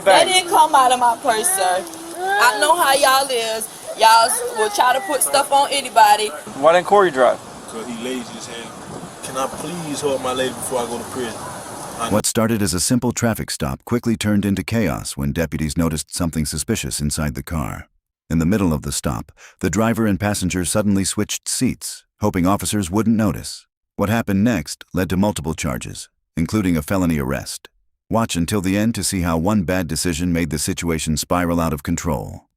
That didn't come out of my purse, sir. I know how y'all is. Y'all will try to put stuff on anybody. Why didn't Corey drive? Because he lazy as hell. Can I please hold my lady before I go to prison? What started as a simple traffic stop quickly turned into chaos when deputies noticed something suspicious inside the car. In the middle of the stop, the driver and passenger suddenly switched seats, hoping officers wouldn't notice. What happened next led to multiple charges, including a felony arrest. Watch until the end to see how one bad decision made the situation spiral out of control.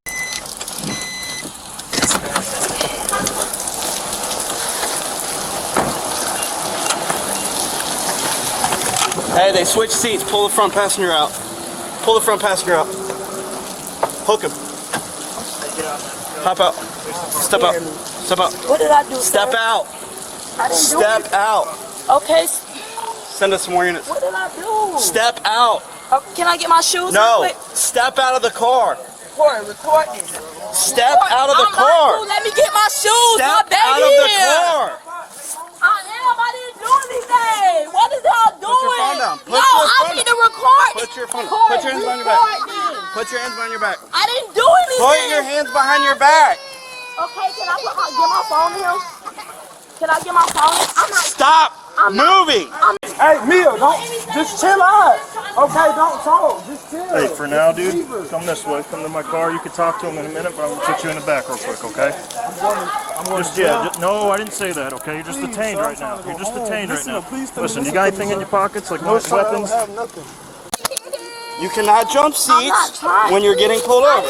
Hey, they switched seats. Pull the front passenger out. Pull the front passenger out. Hook him. Hop out. Step out. Step out. What did I do, Step sir? out. I didn't do Step anything. out. Okay. Send us some more units. What did I do? Step out. Can I get my shoes No. real quick? Step out of the car. Record this. Step out of the car. Let me get my shoes. Step My baby out of the here. car. I didn't do anything. What is y'all doing? Put your phone down. No, I need to record. Put your phone down. Put your hands behind your back. Put your hands behind your back. I didn't do anything. Put your hands behind your back. Okay, can I get my phone here? Can I get my phone? I'm not. Stop moving. Hey, Mia, don't just chill out. Okay, don't talk. Just chill. Hey, for now, dude, come this way. Come to my car. You can talk to him in a minute, but I'm gonna put you in the back real quick, okay? I'm going Just, yeah, no, I didn't say that, okay? You're just detained right now. You're just detained right now. Listen, you got anything in your pockets, like weapons? I don't have nothing. You cannot jump seats when you're getting pulled over.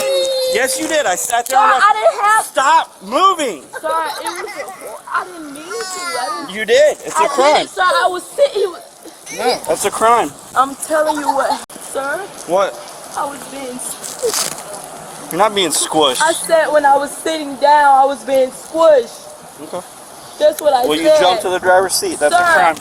Yes, you did. I sat there. Sir, I didn't have. Stop moving. Sir, I didn't mean to. You did. It's a crime. Sir, I was sitting. No, that's a crime. I'm telling you what, sir. What? I was being squished. You're not being squished. I said when I was sitting down, I was being squished. Okay. That's what I said. Well, you jumped to the driver's seat. That's sir, a crime.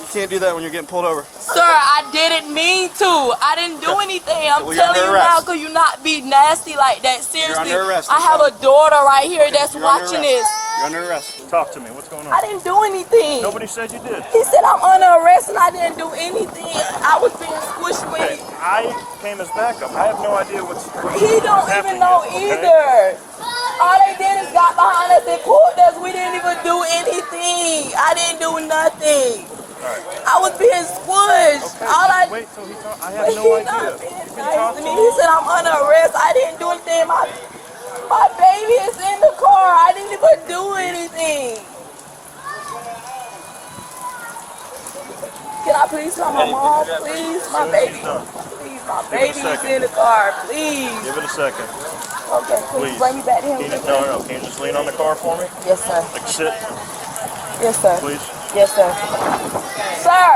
You can't do that when you're getting pulled over. Sir, I didn't mean to. I didn't do anything. I'm Well, telling you now, arrest. could you not be nasty like that? Seriously. You're under arrest. I have a daughter right here that's watching this. You're under arrest. Talk to me. What's going on? I didn't do anything. Nobody said you did. He said I'm under arrest and I didn't do anything. I was being squished with. Hey, I came as backup. I have no idea what's He don't even know either. All they did is got behind us and pulled us. We didn't even do anything. I didn't do nothing. I was being squished. Okay, wait till he talks. I have no idea. Nice to me. He said I'm under arrest. I didn't do anything. My baby is in the car. I didn't even do anything. Can I please call my mom, please? My baby. Please, my baby's in the car. Please. Give it a second. Okay, please bring me back to him. No. Can you just lean on the car for me? Yes, sir. Like sit, Yes, sir. please. Yes, sir. Sir,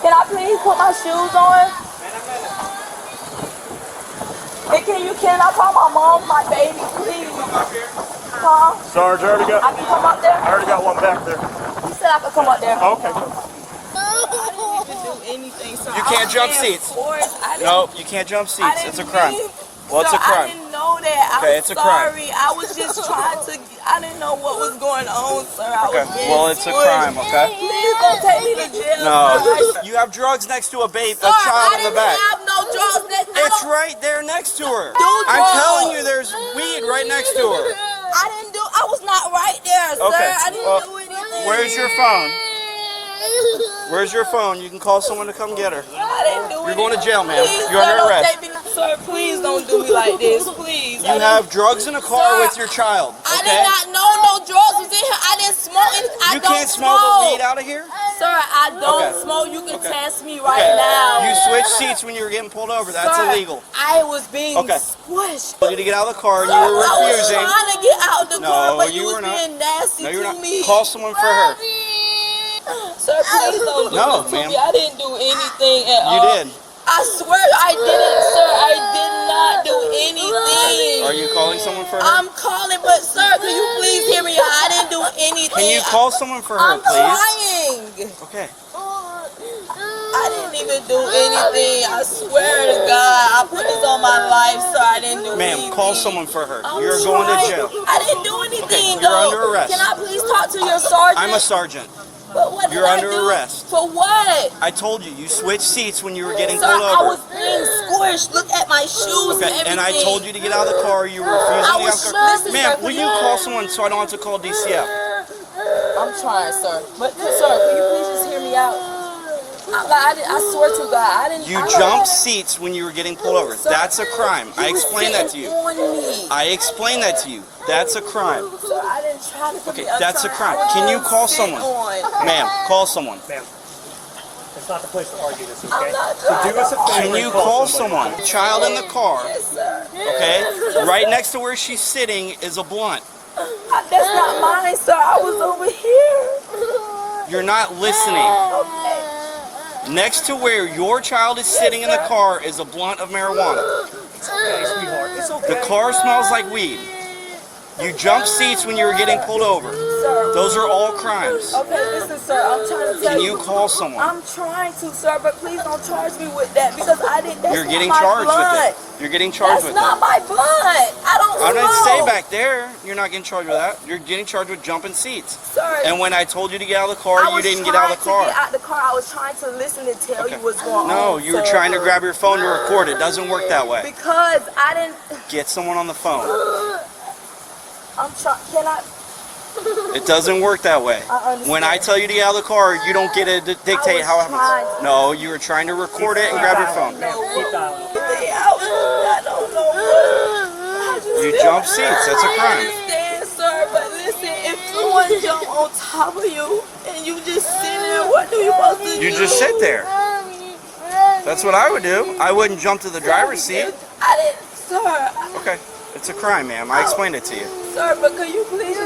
can I please put my shoes on? And can I call my mom, my baby, please? Huh? Sarge, I I can come up there? already got one back there. He said I could come up there. Okay. I didn't even do anything, sir. You can't jump seats. No, you can't jump seats. It's a crime. Well, it's a crime. I didn't know that. Okay, I'm it's a crime. sorry. I was just trying to. I didn't know what was going on, sir. Okay. Well, it's a crime. Okay. Please don't take me to jail. No. Sir. You have drugs next to a baby, Sir, a child in the back. I didn't have no drugs next to It's right there next to her. Do I'm drugs. telling you, there's weed right next to her. I didn't do. I was not right there, sir. Okay. I didn't Well, do anything. where's your phone? Where's your phone? You can call someone to come get her. I didn't do You're going to jail, ma'am. Please, You're sir, under don't arrest. take me- Sir, please don't do me like this, please. You have drugs in a car Sir, with your child. I Okay? did not know no drugs was in here. I didn't smoke anything. I You don't can't smell smoke. the weed out of here? Sir, I don't Okay. smoke. You can Okay. test me right Okay. now. You switched seats when you were getting pulled over. That's Sir, illegal. I was being Okay. squished. You need to get out of the car and Sir, you were I was refusing. trying to get out the car, No, but you you was were not. being nasty No, you're to not. me. Call someone for her. Sir, please don't do No, this to ma'am. me. I didn't do anything at all. You did. I swear I didn't, sir. I did not do anything. Are you calling someone for her? I'm calling, but sir, can you please hear me? I didn't do anything. Can you call someone for her, I'm please? trying. Okay. I didn't even do anything. I swear to God, I put this on my life, sir. I didn't do anything. Ma'am, call someone for her. I'm You're going to trying. jail. I didn't do anything, Okay, you're though. under arrest. Can I please talk to your sergeant? I'm a sergeant. But what did You're I under do? arrest. For what? I told you switched seats when you were getting Sir, pulled I over. was being squished. Look at my shoes Okay, and everything. and I told you to get out of the car. You were refusing to get out of the car. Listen, Ma'am, sir, will you call someone so I don't have to call DCF? I'm trying, sir. But, sir, can you please just hear me out? I swear to God, I didn't. You jumped seats when you were getting pulled over. Sir, That's a crime. I explained that to you. On me. I explained that to you. That's a crime. Sir, I didn't try to. Okay, that's a crime. Can you call someone? Ma'am, call someone. Ma'am, it's not the place to argue this, I'm okay? not So do us a favor. Can you and call somebody. someone? Child in the car. Yes, sir. Okay? Right next to where she's sitting is a blunt. That's not mine, sir. I was over here. You're not listening. Okay. Next to where your child is sitting in the car is a blunt of marijuana. Okay, sweetheart, it's okay. The car smells like weed. You jumped seats when you were getting pulled over. Sir. Those are all crimes. Okay, listen, sir. I'm trying to tell Can you call someone? I'm trying to, sir, but please don't charge me with that because I didn't. That's You're getting not my charged blunt. with it. You're getting charged That's with not it. my blunt. I don't I didn't say smoke. back there. You're not getting charged with that. You're getting charged with jumping seats. Sir, And when I told you to get out of the car, you didn't get out of the I was trying to car. get out the car. I was trying to listen and tell you what's going on. No, you were sir. trying to grab your phone to record. It doesn't work that way. Because I didn't. Get someone on the phone. I'm trying. Can I? It doesn't work that way. I understand. When I tell you to get out of the car, you don't get to dictate how it happens. No, you were trying to record it and grab your phone. Keep dialing. I don't know what. You jump seats. That's a I crime. understand, sir, but listen, if someone jump on top of you and you just sit there, what do you supposed to do? You just sit there. That's what I would do. I wouldn't jump to the driver's seat. I didn't, sir. Okay. It's a crime, ma'am. I explained it to you. Sir, but could you please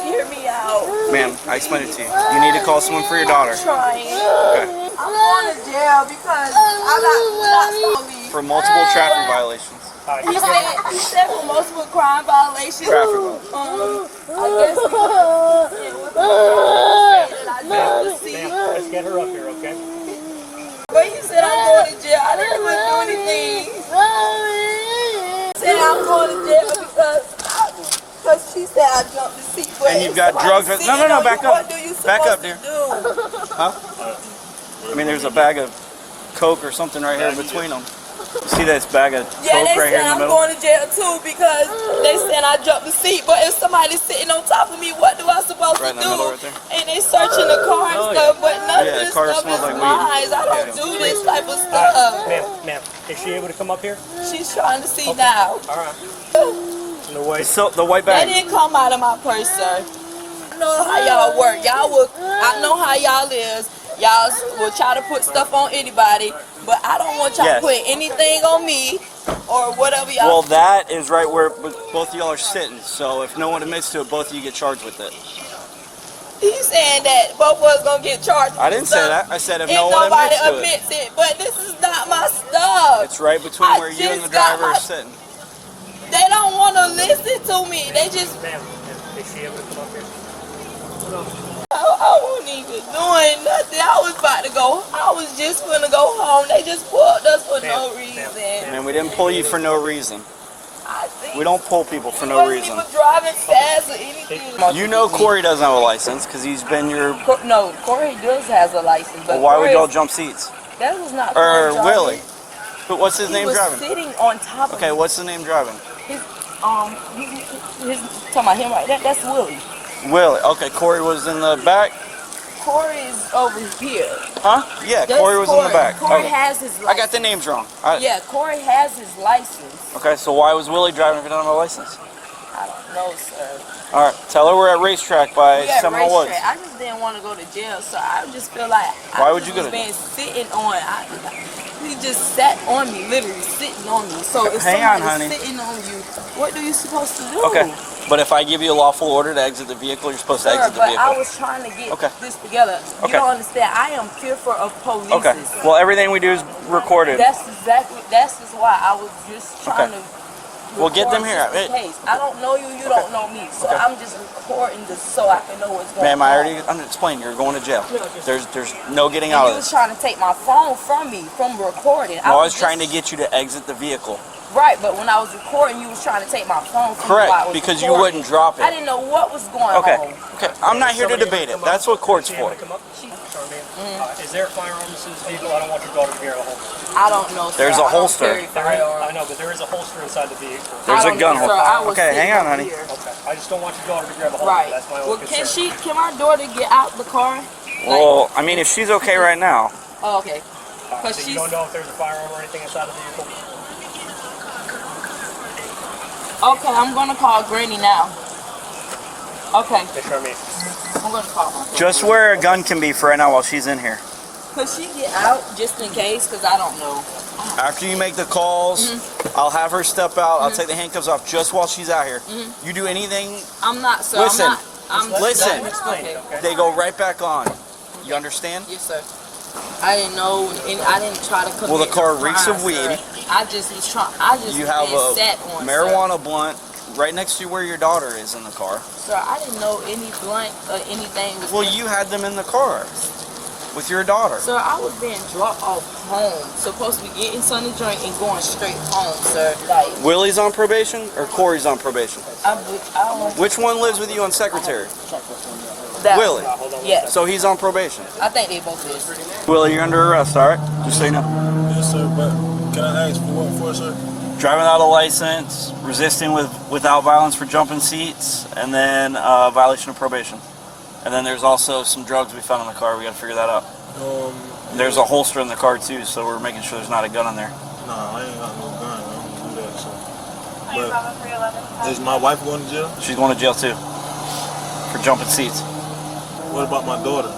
hear me out? Ma'am, I explained it to you. You need to call someone for your daughter. I'm trying. Okay. I'm going to jail because I got police. For multiple traffic violations. He said for multiple crime violations. Traffic violations. I guess he said I jumped the seat. Ma'am, let's get her up here, okay? But he said I'm going to jail. I didn't even do anything. He said I'm going to jail because she said I jumped the seat. But And you've got drugs. No, back up. Back up, dear. Huh? I mean, there's a bag of Coke or something right here between them. You see this bag of Yeah, Coke they right here said in the I'm middle? going to jail too because they said I jumped the seat. But if somebody's sitting on top of me, what do I supposed Right to in the do? middle right there. And they searching the car and stuff, but none Yeah, of the this car stuff smells is like weed. mine. I don't do this type of stuff. Ma'am, is she able to come up here? She's trying to see now. All right. No way. So, the white That bag. didn't come out of my purse, sir. I know how y'all work. I know how y'all is. Y'all will try to put stuff on anybody, but I don't want y'all Yes. to put anything on me or whatever y'all. Well, that is right where both of y'all are sitting. So if no one admits to it, both of you get charged with it. He's saying that both of us gonna get charged. I didn't say that. I said if no one nobody admits to it. admits it, but this is not my stuff. It's right between I where you and the just got driver my- are sitting. They don't want to listen to me. They just. Ma'am, is she able to come up here? I wasn't even doing nothing. I was about to go. I was just gonna go home. They just pulled us for no reason. And we didn't pull you for no reason. I think We don't pull people for no wasn't reason. even driving fast or anything. You know Corey doesn't have a license because he's been your... No, Corey does has a license, but Well, why would Corey- y'all jump seats? That was not. Or Corey Willie? driving. But what's his He name was driving? sitting on top of Okay, what's his name driving? his talking about him right there. That's Willie. Willie. Okay, Corey was in the back. Corey's over here. Huh? Yeah, That's Corey was in the back. Corey Okay. has his license. I got the names wrong. Yeah, Corey has his license. Okay, so why was Willie driving if he doesn't have a license? I don't know, sir. All right, tell her we're at racetrack by We at Seminole Woods. racetrack. I just didn't want to go to jail, so I just feel like Why would you go to been sitting on. He just sat on me, literally sitting on me. So if Hang on, somebody's honey. sitting on you, what are you supposed to do? Okay, but if I give you a lawful order to exit the vehicle, you're supposed to Sir, exit the but vehicle. I was trying to get Okay. this together. You Okay. don't understand. I am fearful of police. Okay, well, everything we do is recorded. That's exactly. That's just why I was just trying to Well, get them here. Case. I don't know you, you don't know me. So I'm just recording this so I can know what's going on. Ma'am, I'm explaining. You're going to jail. There's no getting out of You this. was trying to take my phone from me, from recording. No, I was trying to get you to exit the vehicle. Right, but when I was recording, you was trying to take my phone from me. Correct, because you wouldn't drop it. I didn't know what was going on. Okay, I'm not here to debate it. That's what court's for. Is there firearms in this vehicle? I don't want your daughter to carry a holster. I don't know, sir. There's a holster. I know, but there is a holster inside the vehicle. There's a gun holster. Okay, hang on, honey. Okay. I just don't want your daughter to grab a holster. Right. That's my only concern. Can my daughter get out the car? Well, I mean, if she's okay right now. Oh, okay. So you don't know if there's a firearm or anything inside the vehicle? Okay, I'm gonna call Granny now. Okay. I'm gonna call her. Just where a gun can be for right now while she's in here. Could she get out just in case? Because I don't know. After you make the calls, I'll have her step out. I'll take the handcuffs off just while she's out here. You do anything. I'm not, sir. Listen. Listen. Okay. They go right back on. You understand? Yes, sir. I didn't know, and I didn't try to commit. Well, the car reeks crime, of weed. sir. I just was trying. I just You have a sat on, marijuana blunt right next to where your daughter is in the car. Sir, I didn't know any blunt or anything was. Well, you had them in the car with your daughter. Sir, I was being dropped off home. Supposed to be getting something to drink and going straight home, sir. Like, Willie's on probation or Corey's on probation? I don't. Which one lives with you on Secretary? That Willie. Yes. So he's on probation. I think they both is. Willie, you're under arrest, all right? Just so you know. Yes, sir, but can I ask for what for, sir? Driving without a license, resisting without violence for jumping seats, and then violation of probation. And then there's also some drugs we found in the car. We got to figure that out. There's a holster in the car too, so we're making sure there's not a gun in there. Nah, I ain't got no gun. I don't do that, so. But is my wife going to jail? She's going to jail too for jumping seats. What about my daughter?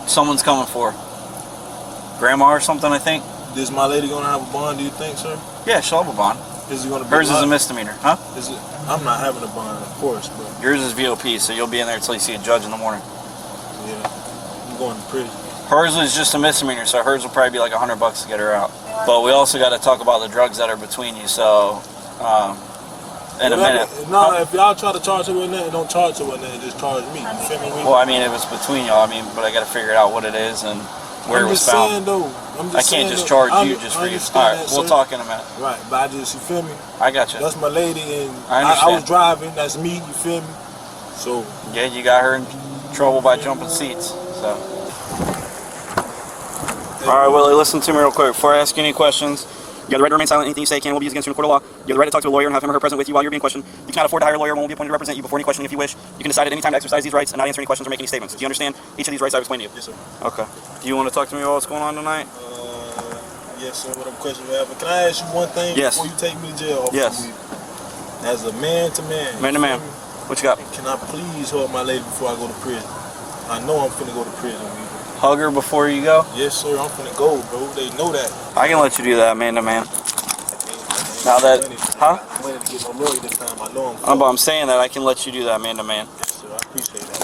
Someone's coming for her. Grandma or something, I think. Is my lady going to have a bond, do you think, sir? Yeah, she'll have a bond. Is it going to be Hers is a misdemeanor, huh? Is it? I'm not having a bond, of course, but Yours is VOP, so you'll be in there until you see a judge in the morning. yeah, I'm going to prison. Hers is just a misdemeanor, so hers will probably be like $100 to get her out. But we also got to talk about the drugs that are between you, so in a minute. No, if y'all try to charge her with that, don't charge her with that, just charge me. You feel me? Well, I mean, it was between y'all, but I got to figure out what it is and where it was found. I can't just charge you just for you. Alright, we'll talk in a minute. Right, but I just, you feel me? I got you. That's my lady, and I understand. I was driving, that's me, you feel me? So. Yeah, you got her in trouble by jumping seats, so. Alright, Willie, listen to me real quick. Before I ask you any questions, you have the right to remain silent. Anything you say can will be used against you in a court of law. You have the right to talk to a lawyer and have him or her present with you while you're being questioned. You cannot afford to hire a lawyer and won't be appointed to represent you before any questioning if you wish. You can decide at any time to exercise these rights and not answer any questions or make any statements. Do you understand each of these rights I've explained to you? Yes, sir. Okay. Do you want to talk to me about what's going on tonight? Yes, sir. What question we have? But can I ask you one thing before you take me to jail? Yes. As a man to man. Man to man. What you got? Can I please hug my lady before I go to prison? I know I'm finna go to prison. Hug her before you go? Yes, sir. I'm finna go, bro. They know that. I can let you do that, man to man. Now that, huh? I'm ready to get no lawyer this time. I know I'm. But I'm saying that I can let you do that, man to man. Yes, sir. I appreciate that.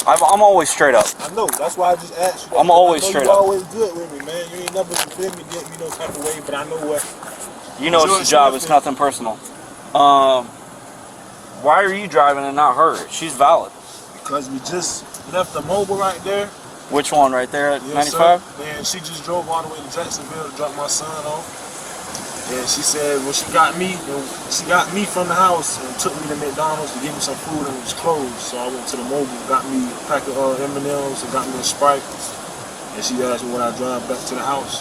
I'm always straight up. I know. That's why I just asked you. I'm always straight up. You're always good with me, man. You ain't never feel me, get me no type of way, but I know what. You know it's your job. It's nothing personal. Why are you driving and not her? She's valid. Because we just left the mobile right there. Which one? Right there at 95? Sir. And she just drove all the way to Jacksonville to drop my son off. And she said, well, she got me from the house and took me to McDonald's to give me some food and it was closed. So I went to the mobile, got me a pack of M&Ms and got me a Sprite. And she asked me when I drive back to the house.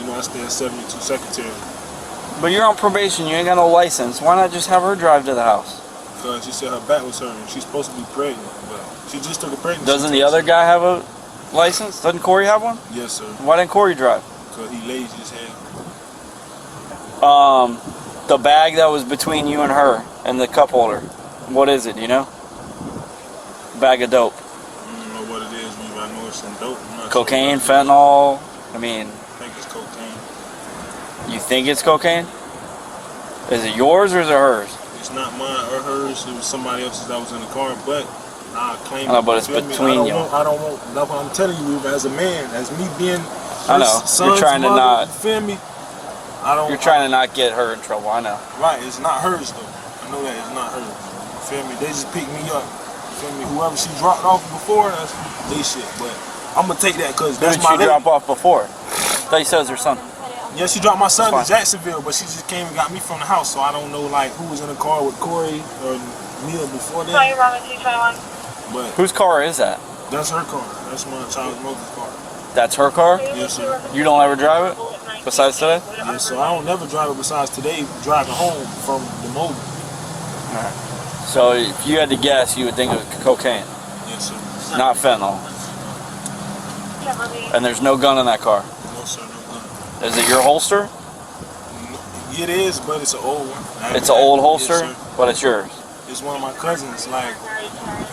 You know, I stay at 72 Secretary. But you're on probation. You ain't got no license. Why not just have her drive to the house? Because she said her back was hurting. She's supposed to be pregnant, but she just took a pregnancy. Doesn't the other guy have a license? Doesn't Corey have one? Yes, sir. Why didn't Corey drive? Because he lazy as hell. The bag that was between you and her and the cup holder. What is it, you know? Bag of dope. I don't know what it is, but I know it's some dope. Cocaine, fentanyl. I mean, I think it's cocaine. You think it's cocaine? Is it yours or is it hers? It's not mine or hers. It was somebody else's that was in the car, but I claim. I know, but it's between you. I don't want. That's what I'm telling you. As a man, as me being. I know. You're trying to not. You feel me? You're trying to not get her in trouble, I know. Right, it's not hers though. I know that it's not hers. You feel me? They just picked me up. You feel me? Whoever she dropped off before, that's they shit. But I'm gonna take that because that's my. Who did she drop off before? I thought you said it was her son. Yeah, she dropped my son to Jacksonville, but she just came and got me from the house, so I don't know like who was in the car with Corey or Neil before that. But whose car is that? That's her car. That's my child's mother's car. That's her car? Yes, sir. You don't ever drive it? Besides today? Yes, so I don't never drive it besides today, driving home from the mobile. Alright. So if you had to guess, you would think of cocaine. Yes, sir. Not fentanyl. And there's no gun in that car. No, sir, no gun. Is it your holster? It is, but it's an old one. It's an old holster, yes, but it's yours. It's one of my cousins. Like,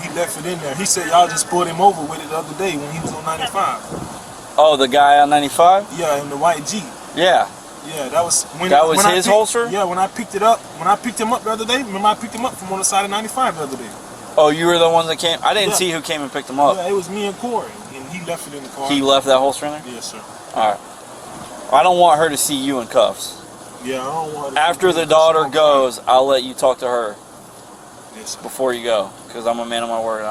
he left it in there. He said y'all just pulled him over with it the other day when he was on 95. Oh, the guy on 95? Yeah, in the white Jeep. Yeah. Yeah, that was when his holster? Yeah, when I picked it up, when I picked him up the other day, remember I picked him up from on the side of 95 the other day. Oh, you were the one that came? I didn't see who came and picked him up. Yeah, it was me and Corey, and he left it in the car. He left that holster in there? Yes, sir. Alright. I don't want her to see you in cuffs. Yeah, I don't want her to. After the daughter goes, I'll let you talk to her. Yes, sir. Before you go, because I'm a man of my word, and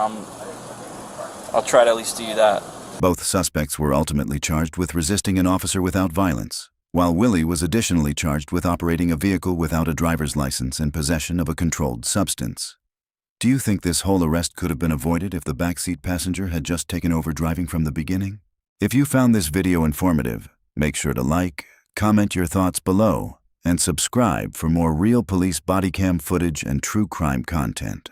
I'll try to at least do you that. Both suspects were ultimately charged with resisting an officer without violence, while Willie was additionally charged with operating a vehicle without a driver's license and possession of a controlled substance. Do you think this whole arrest could have been avoided if the backseat passenger had just taken over driving from the beginning? If you found this video informative, make sure to like, comment your thoughts below, and subscribe for more real police body cam footage and true crime content.